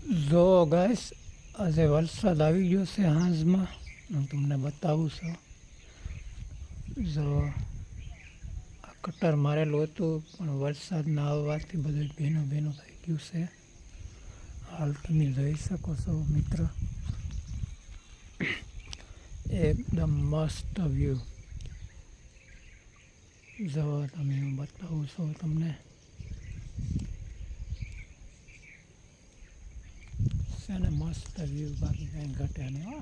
જો ગાઈસ આજે વરસાદ આવી ગયો છે હાંજમાં. હું તમને બતાવું છું. જો આ કટર મારેલું હતું પણ વરસાદ ના આવવાથી બધું ભીનું ભીનું થઈ ગયું છે. હાલ તમે જોઈ શકો છો મિત્ર, એકદમ મસ્ત વ્યૂ. જો તમે હું બતાવું છું તમને. છે ને મસ્ત વ્યૂ, બાકી કંઈ ઘટે નહીં હો.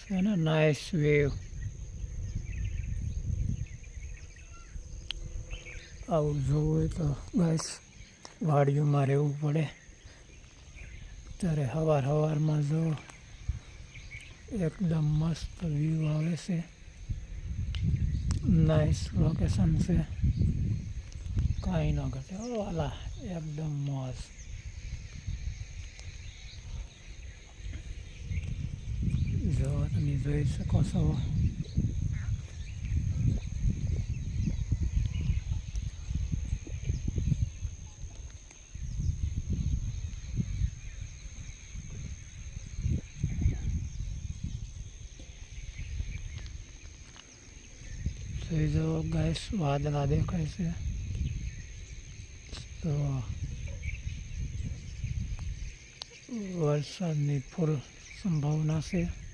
છે ને નાઇસ વ્યૂ. આવું જોવું હોય તો ગાઈસ વાડીઓમાં રહેવું પડે. ત્યારે સવારમાં જો એકદમ મસ્ત વ્યૂ આવે છે. નાઇસ લોકેશન છે, કાંઈ ન ઘટે હો વાલા, એકદમ મોજ. જો તમે જોઈ શકો છો. જોઈ જો ગાઈસ, વાદળા દેખાય છે. તો વરસાદની ફૂલ સંભાવના છે.